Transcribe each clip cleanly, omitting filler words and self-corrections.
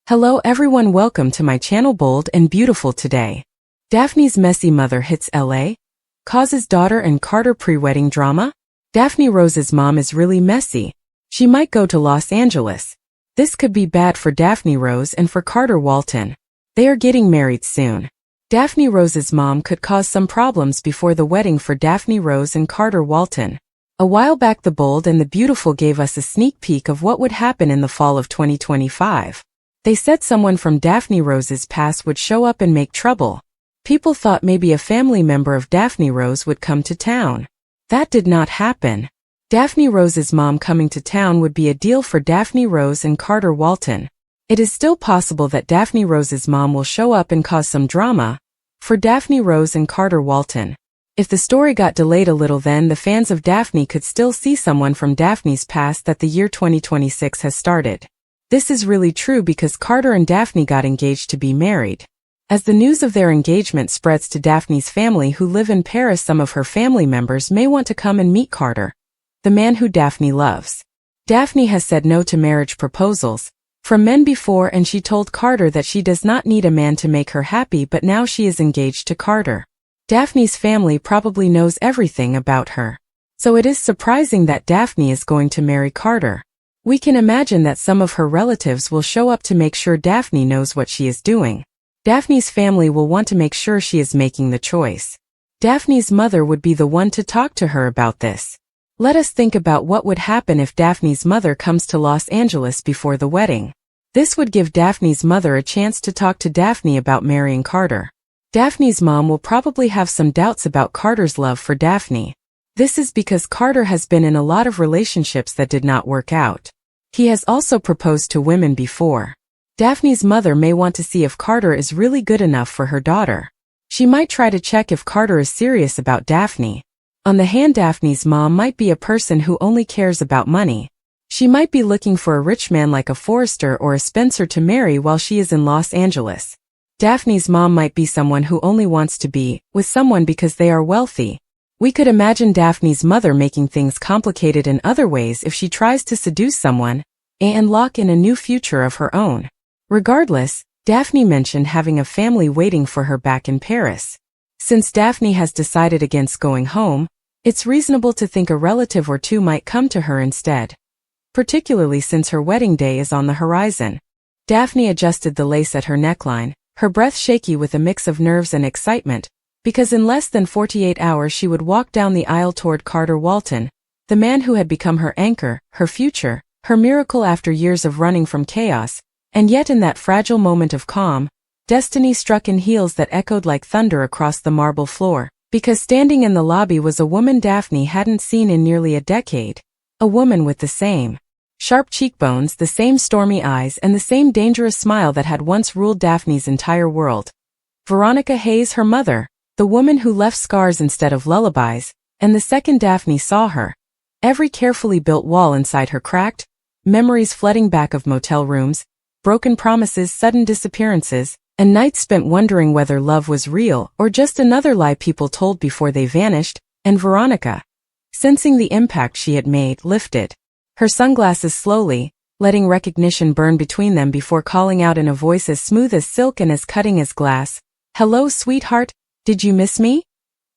Hello everyone, welcome to my channel. Bold and beautiful today. Daphne's messy mother hits LA, causes daughter and Carter pre-wedding drama. Daphne Rose's mom is really messy. She might go to Los Angeles. This could be bad for Daphne Rose and for Carter Walton. They are getting married soon. Daphne Rose's mom could cause some problems before the wedding for Daphne Rose and Carter Walton. A while back, the Bold and the Beautiful gave us a sneak peek of what would happen in the fall of 2025. They said someone from Daphne Rose's past would show up and make trouble. People thought maybe a family member of Daphne Rose would come to town. That did not happen. Daphne Rose's mom coming to town would be a deal for Daphne Rose and Carter Walton. It is still possible that Daphne Rose's mom will show up and cause some drama for Daphne Rose and Carter Walton. If the story got delayed a little, then the fans of Daphne could still see someone from Daphne's past that the year 2026 has started. This is really true because Carter and Daphne got engaged to be married. As the news of their engagement spreads to Daphne's family who live in Paris, some of her family members may want to come and meet Carter, the man who Daphne loves. Daphne has said no to marriage proposals from men before, and she told Carter that she does not need a man to make her happy, but now she is engaged to Carter. Daphne's family probably knows everything about her. So it is surprising that Daphne is going to marry Carter. We can imagine that some of her relatives will show up to make sure Daphne knows what she is doing. Daphne's family will want to make sure she is making the choice. Daphne's mother would be the one to talk to her about this. Let us think about what would happen if Daphne's mother comes to Los Angeles before the wedding. This would give Daphne's mother a chance to talk to Daphne about marrying Carter. Daphne's mom will probably have some doubts about Carter's love for Daphne. This is because Carter has been in a lot of relationships that did not work out. He has also proposed to women before. Daphne's mother may want to see if Carter is really good enough for her daughter. She might try to check if Carter is serious about Daphne. On the hand, Daphne's mom might be a person who only cares about money. She might be looking for a rich man like a Forrester or a Spencer to marry while she is in Los Angeles. Daphne's mom might be someone who only wants to be with someone because they are wealthy. We could imagine Daphne's mother making things complicated in other ways if she tries to seduce someone and lock in a new future of her own. Regardless, Daphne mentioned having a family waiting for her back in Paris. Since Daphne has decided against going home, it's reasonable to think a relative or two might come to her instead, particularly since her wedding day is on the horizon. Daphne adjusted the lace at her neckline, her breath shaky with a mix of nerves and excitement, because in less than 48 hours she would walk down the aisle toward Carter Walton, the man who had become her anchor, her future, her miracle after years of running from chaos. And yet in that fragile moment of calm, destiny struck in heels that echoed like thunder across the marble floor, because standing in the lobby was a woman Daphne hadn't seen in nearly a decade. A woman with the same sharp cheekbones, the same stormy eyes, and the same dangerous smile that had once ruled Daphne's entire world. Veronica Hayes, her mother, the woman who left scars instead of lullabies, and the second Daphne saw her, every carefully built wall inside her cracked, memories flooding back of motel rooms, broken promises, sudden disappearances, and nights spent wondering whether love was real or just another lie people told before they vanished, and Veronica, sensing the impact she had made, lifted her sunglasses slowly, letting recognition burn between them before calling out in a voice as smooth as silk and as cutting as glass, "Hello, sweetheart, did you miss me?"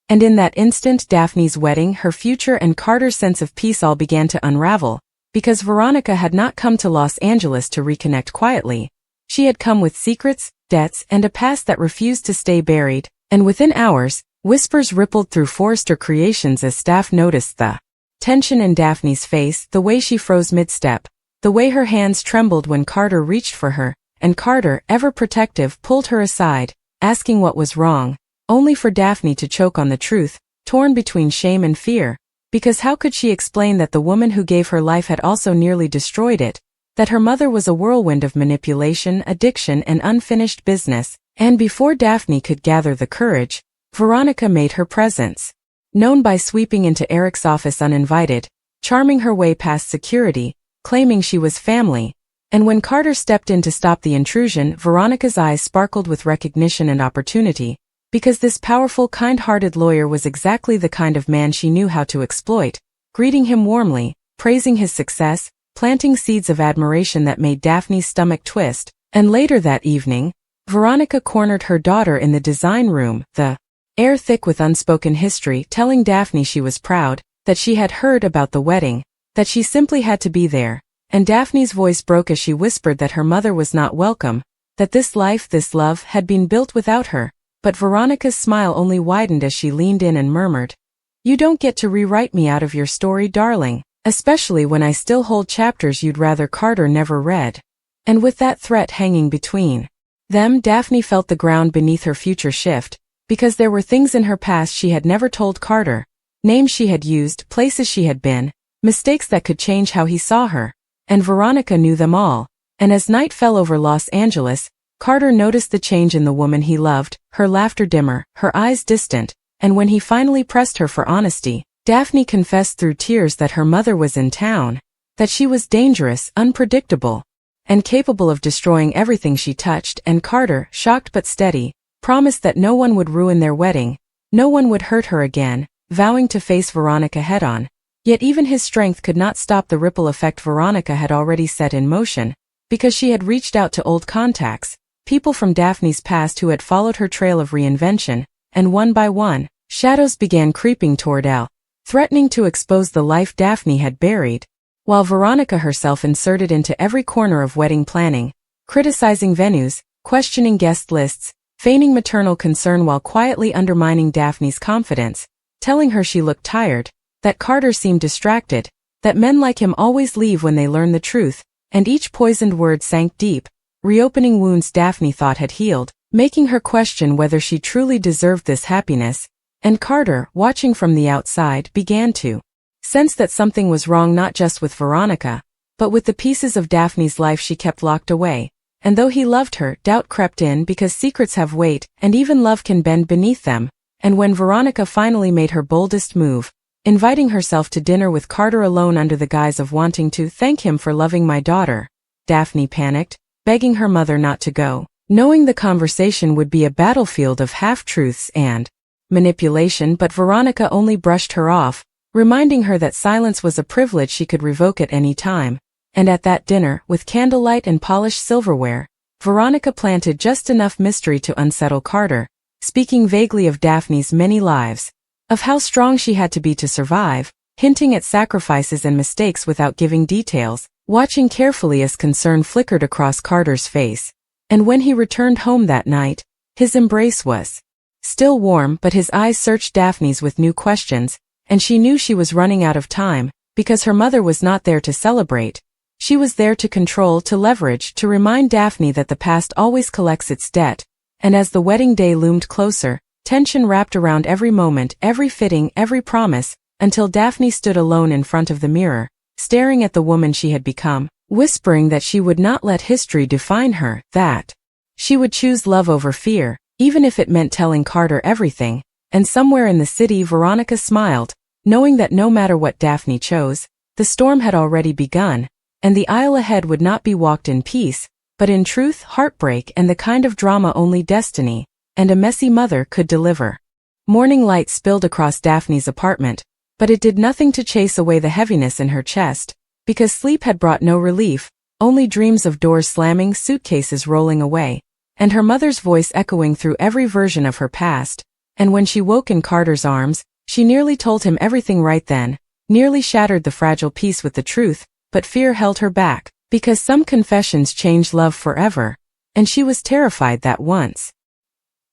And in that instant, Daphne's wedding, her future, and Carter's sense of peace all began to unravel, because Veronica had not come to Los Angeles to reconnect quietly. She had come with secrets, debts, and a past that refused to stay buried, and within hours, whispers rippled through Forrester Creations as staff noticed the tension in Daphne's face, the way she froze mid-step, the way her hands trembled when Carter reached for her, and Carter, ever protective, pulled her aside, asking what was wrong, only for Daphne to choke on the truth, torn between shame and fear, because how could she explain that the woman who gave her life had also nearly destroyed it, that her mother was a whirlwind of manipulation, addiction, and unfinished business, and before Daphne could gather the courage, Veronica made her presence known by sweeping into Eric's office uninvited, charming her way past security, claiming she was family, and when Carter stepped in to stop the intrusion, Veronica's eyes sparkled with recognition and opportunity, because this powerful, kind-hearted lawyer was exactly the kind of man she knew how to exploit, greeting him warmly, praising his success, planting seeds of admiration that made Daphne's stomach twist, And later that evening, Veronica cornered her daughter in the design room, the air thick with unspoken history, telling Daphne she was proud, that she had heard about the wedding, that she simply had to be there, and Daphne's voice broke as she whispered that her mother was not welcome, that this life, this love, had been built without her, but Veronica's smile only widened as she leaned in and murmured, "You don't get to rewrite me out of your story, darling, especially when I still hold chapters you'd rather Carter never read." And with that threat hanging between them, Daphne felt the ground beneath her future shift, because there were things in her past she had never told Carter, names she had used, places she had been, mistakes that could change how he saw her, and Veronica knew them all. And as night fell over Los Angeles, Carter noticed the change in the woman he loved, her laughter dimmer, her eyes distant, and when he finally pressed her for honesty, Daphne confessed through tears that her mother was in town, that she was dangerous, unpredictable, and capable of destroying everything she touched, and Carter, shocked but steady, promised that no one would ruin their wedding, no one would hurt her again, vowing to face Veronica head-on. Yet even his strength could not stop the ripple effect Veronica had already set in motion, because she had reached out to old contacts, people from Daphne's past who had followed her trail of reinvention, and one by one, shadows began creeping toward Elle, threatening to expose the life Daphne had buried, while Veronica herself inserted into every corner of wedding planning, criticizing venues, questioning guest lists, feigning maternal concern while quietly undermining Daphne's confidence, telling her she looked tired, that Carter seemed distracted, that men like him always leave when they learn the truth, and each poisoned word sank deep, reopening wounds Daphne thought had healed, making her question whether she truly deserved this happiness, and Carter, watching from the outside, began to sense that something was wrong not just with Veronica, but with the pieces of Daphne's life she kept locked away, and though he loved her, doubt crept in because secrets have weight, and even love can bend beneath them, and when Veronica finally made her boldest move, inviting herself to dinner with Carter alone under the guise of wanting to thank him for loving my daughter, Daphne panicked, begging her mother not to go, knowing the conversation would be a battlefield of half-truths and manipulation, but Veronica only brushed her off, reminding her that silence was a privilege she could revoke at any time. And at that dinner, with candlelight and polished silverware, Veronica planted just enough mystery to unsettle Carter, speaking vaguely of Daphne's many lives, of how strong she had to be to survive, hinting at sacrifices and mistakes without giving details, watching carefully as concern flickered across Carter's face. And when he returned home that night, his embrace was still warm, but his eyes searched Daphne's with new questions, and she knew she was running out of time, because her mother was not there to celebrate. She was there to control, to leverage, to remind Daphne that the past always collects its debt. And as the wedding day loomed closer, tension wrapped around every moment, every fitting, every promise, until Daphne stood alone in front of the mirror, staring at the woman she had become, whispering that she would not let history define her, that she would choose love over fear, even if it meant telling Carter everything. And somewhere in the city Veronica smiled, knowing that no matter what Daphne chose, the storm had already begun, and the aisle ahead would not be walked in peace, but in truth, heartbreak, and the kind of drama only destiny and a messy mother could deliver. Morning light spilled across Daphne's apartment, but it did nothing to chase away the heaviness in her chest, because sleep had brought no relief, only dreams of doors slamming, suitcases rolling away, and her mother's voice echoing through every version of her past. And when she woke in Carter's arms, she nearly told him everything right then, nearly shattered the fragile peace with the truth, but fear held her back, because some confessions change love forever, and she was terrified that once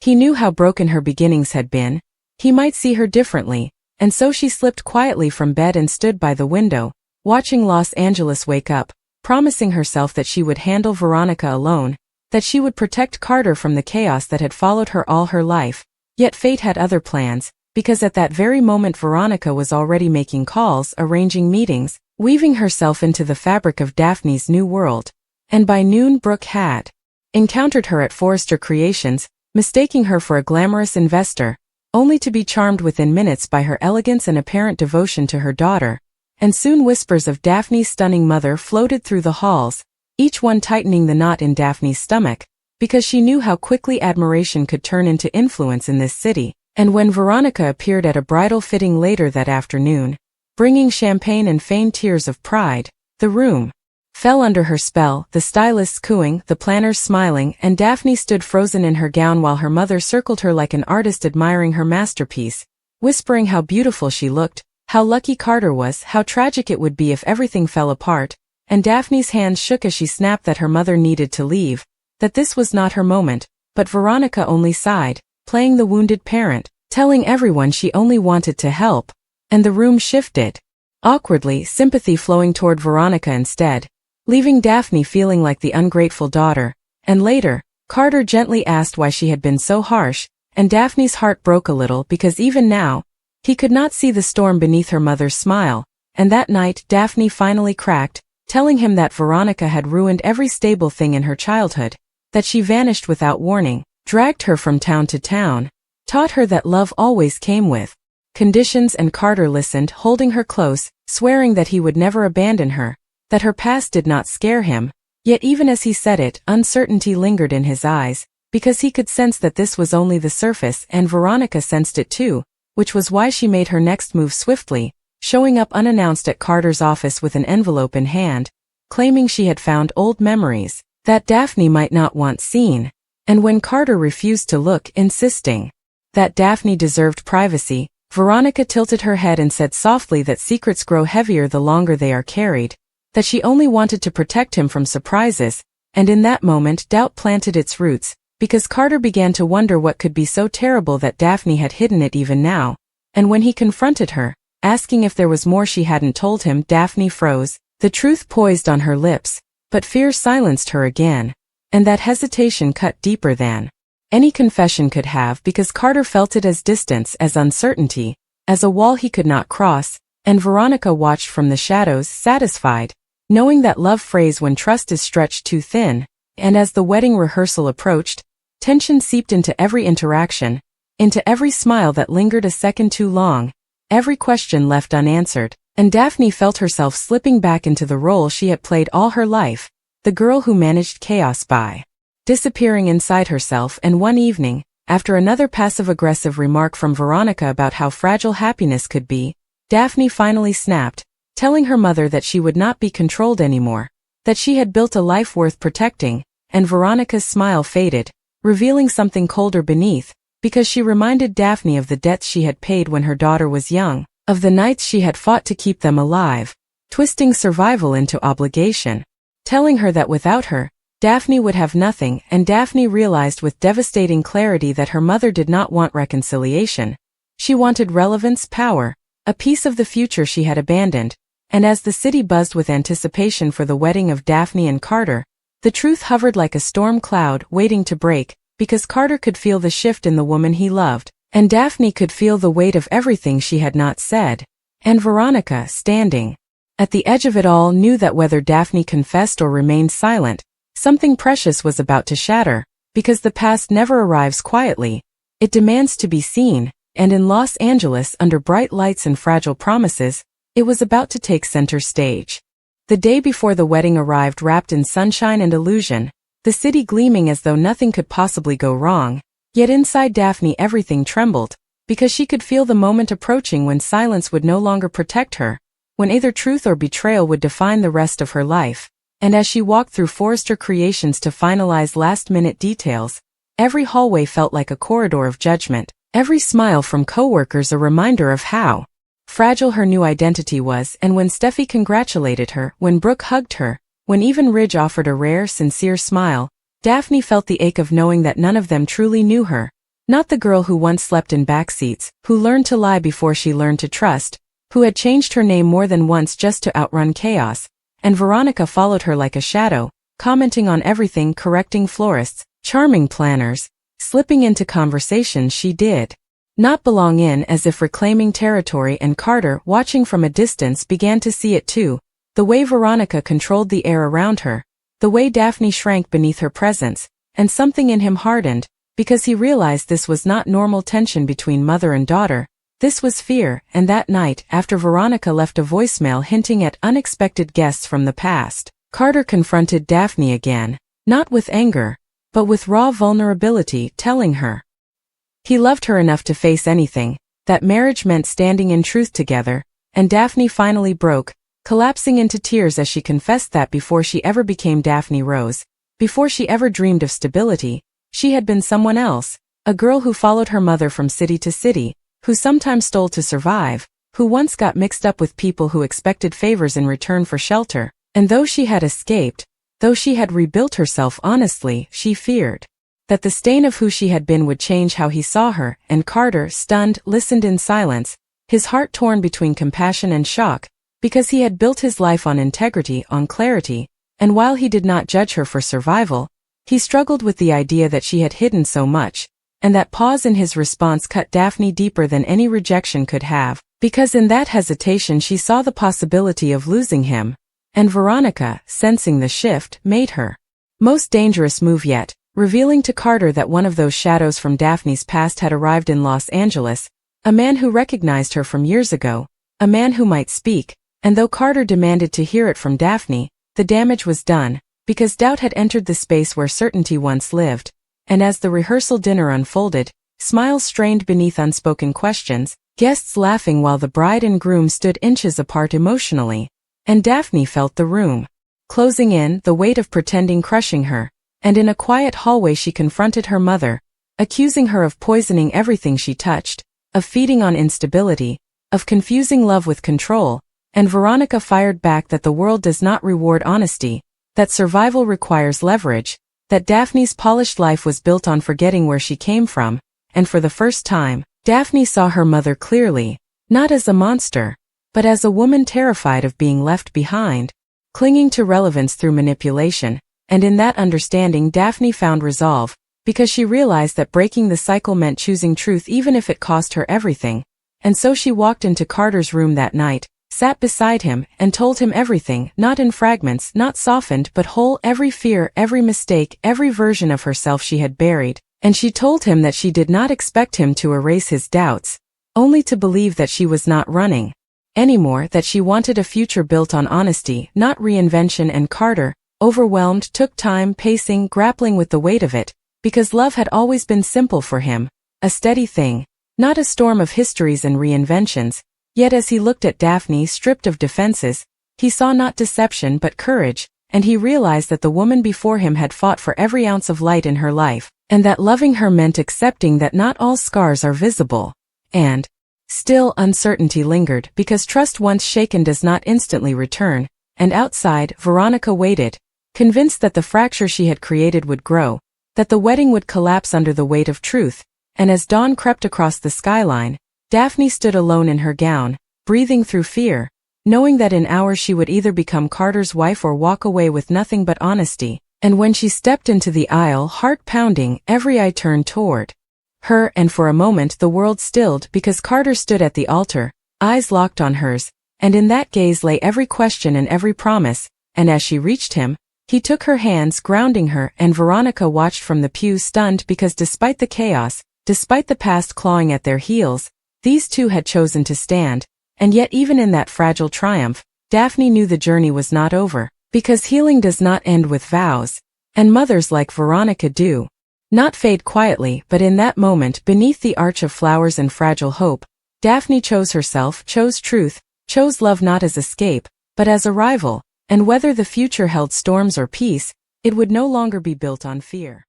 he knew how broken her beginnings had been, he might see her differently, and so she slipped quietly from bed and stood by the window, watching Los Angeles wake up, promising herself that she would handle Veronica alone, that she would protect Carter from the chaos that had followed her all her life. Yet fate had other plans, because at that very moment Veronica was already making calls, arranging meetings, weaving herself into the fabric of Daphne's new world. And by noon Brooke had encountered her at Forrester Creations, mistaking her for a glamorous investor, only to be charmed within minutes by her elegance and apparent devotion to her daughter. And soon whispers of Daphne's stunning mother floated through the halls, each one tightening the knot in Daphne's stomach, because she knew how quickly admiration could turn into influence in this city. And when Veronica appeared at a bridal fitting later that afternoon, bringing champagne and feigned tears of pride, the room fell under her spell, the stylists cooing, the planners smiling, and Daphne stood frozen in her gown while her mother circled her like an artist admiring her masterpiece, whispering how beautiful she looked, how lucky Carter was, how tragic it would be if everything fell apart, and Daphne's hands shook as she snapped that her mother needed to leave, that this was not her moment, but Veronica only sighed, playing the wounded parent, telling everyone she only wanted to help, and the room shifted. Awkwardly, sympathy flowing toward Veronica instead, leaving Daphne feeling like the ungrateful daughter, and later, Carter gently asked why she had been so harsh, and Daphne's heart broke a little because even now, he could not see the storm beneath her mother's smile, and that night Daphne finally cracked, telling him that Veronica had ruined every stable thing in her childhood, that she vanished without warning, dragged her from town to town, taught her that love always came with conditions, and Carter listened, holding her close, swearing that he would never abandon her, that her past did not scare him, yet even as he said it, uncertainty lingered in his eyes, because he could sense that this was only the surface, and Veronica sensed it too, which was why she made her next move swiftly, showing up unannounced at Carter's office with an envelope in hand, claiming she had found old memories that Daphne might not want seen, and when Carter refused to look, insisting that Daphne deserved privacy, Veronica tilted her head and said softly that secrets grow heavier the longer they are carried, that she only wanted to protect him from surprises, and in that moment doubt planted its roots, because Carter began to wonder what could be so terrible that Daphne had hidden it even now, and when he confronted her, asking if there was more she hadn't told him, Daphne froze, the truth poised on her lips, but fear silenced her again, and that hesitation cut deeper than any confession could have, because Carter felt it as distance, as uncertainty, as a wall he could not cross, and Veronica watched from the shadows, satisfied, knowing that love frays when trust is stretched too thin, and as the wedding rehearsal approached, tension seeped into every interaction, into every smile that lingered a second too long, every question left unanswered, and Daphne felt herself slipping back into the role she had played all her life, the girl who managed chaos by disappearing inside herself. And one evening, after another passive-aggressive remark from Veronica about how fragile happiness could be, Daphne finally snapped, telling her mother that she would not be controlled anymore, that she had built a life worth protecting, and Veronica's smile faded, revealing something colder beneath, because she reminded Daphne of the debts she had paid when her daughter was young, of the nights she had fought to keep them alive, twisting survival into obligation, telling her that without her, Daphne would have nothing, and Daphne realized with devastating clarity that her mother did not want reconciliation. She wanted relevance, power, a piece of the future she had abandoned, and as the city buzzed with anticipation for the wedding of Daphne and Carter, the truth hovered like a storm cloud waiting to break, because Carter could feel the shift in the woman he loved, and Daphne could feel the weight of everything she had not said, and Veronica, standing at the edge of it all, knew that whether Daphne confessed or remained silent, something precious was about to shatter, because the past never arrives quietly, it demands to be seen, and in Los Angeles under bright lights and fragile promises, it was about to take center stage. The day before the wedding arrived wrapped in sunshine and illusion, the city gleaming as though nothing could possibly go wrong, yet inside Daphne everything trembled, because she could feel the moment approaching when silence would no longer protect her, when either truth or betrayal would define the rest of her life. And as she walked through Forrester Creations to finalize last-minute details, every hallway felt like a corridor of judgment, every smile from coworkers a reminder of how fragile her new identity was. And when Steffi congratulated her, when Brooke hugged her, when even Ridge offered a rare, sincere smile, Daphne felt the ache of knowing that none of them truly knew her. Not the girl who once slept in backseats, who learned to lie before she learned to trust, who had changed her name more than once just to outrun chaos. And Veronica followed her like a shadow, commenting on everything, correcting florists, charming planners, slipping into conversations she did not belong in, as if reclaiming territory. And Carter, watching from a distance, began to see it too, the way Veronica controlled the air around her, the way Daphne shrank beneath her presence, and something in him hardened, because he realized this was not normal tension between mother and daughter. This was fear, and that night, after Veronica left a voicemail hinting at unexpected guests from the past, Carter confronted Daphne again, not with anger, but with raw vulnerability, telling her he loved her enough to face anything, that marriage meant standing in truth together, and Daphne finally broke, collapsing into tears as she confessed that before she ever became Daphne Rose, before she ever dreamed of stability, she had been someone else, a girl who followed her mother from city to city, who sometimes stole to survive, who once got mixed up with people who expected favors in return for shelter, and though she had escaped, though she had rebuilt herself honestly, she feared that the stain of who she had been would change how he saw her, and Carter, stunned, listened in silence, his heart torn between compassion and shock, because he had built his life on integrity, on clarity, and while he did not judge her for survival, he struggled with the idea that she had hidden so much, and that pause in his response cut Daphne deeper than any rejection could have, because in that hesitation she saw the possibility of losing him, and Veronica, sensing the shift, made her most dangerous move yet, revealing to Carter that one of those shadows from Daphne's past had arrived in Los Angeles, a man who recognized her from years ago, a man who might speak, and though Carter demanded to hear it from Daphne, the damage was done, because doubt had entered the space where certainty once lived, and as the rehearsal dinner unfolded, smiles strained beneath unspoken questions, guests laughing while the bride and groom stood inches apart emotionally, and Daphne felt the room closing in, the weight of pretending crushing her, and in a quiet hallway she confronted her mother, accusing her of poisoning everything she touched, of feeding on instability, of confusing love with control, and Veronica fired back that the world does not reward honesty, that survival requires leverage, that Daphne's polished life was built on forgetting where she came from, and for the first time, Daphne saw her mother clearly, not as a monster, but as a woman terrified of being left behind, clinging to relevance through manipulation, and in that understanding Daphne found resolve, because she realized that breaking the cycle meant choosing truth even if it cost her everything, and so she walked into Carter's room that night, sat beside him, and told him everything, not in fragments, not softened but whole, every fear, every mistake, every version of herself she had buried, and she told him that she did not expect him to erase his doubts, only to believe that she was not running anymore, that she wanted a future built on honesty, not reinvention, and Carter, overwhelmed, took time, pacing, grappling with the weight of it, because love had always been simple for him, a steady thing, not a storm of histories and reinventions. Yet as he looked at Daphne stripped of defenses, he saw not deception but courage, and he realized that the woman before him had fought for every ounce of light in her life, and that loving her meant accepting that not all scars are visible. And still uncertainty lingered, because trust once shaken does not instantly return, and outside, Veronica waited, convinced that the fracture she had created would grow, that the wedding would collapse under the weight of truth, and as dawn crept across the skyline, Daphne stood alone in her gown, breathing through fear, knowing that in hours she would either become Carter's wife or walk away with nothing but honesty, and when she stepped into the aisle, heart pounding, every eye turned toward her, and for a moment the world stilled because Carter stood at the altar, eyes locked on hers, and in that gaze lay every question and every promise, and as she reached him, he took her hands, grounding her, and Veronica watched from the pew stunned because despite the chaos, despite the past clawing at their heels, these two had chosen to stand, and yet even in that fragile triumph, Daphne knew the journey was not over, because healing does not end with vows, and mothers like Veronica do not fade quietly, but in that moment beneath the arch of flowers and fragile hope, Daphne chose herself, chose truth, chose love not as escape, but as arrival, and whether the future held storms or peace, it would no longer be built on fear.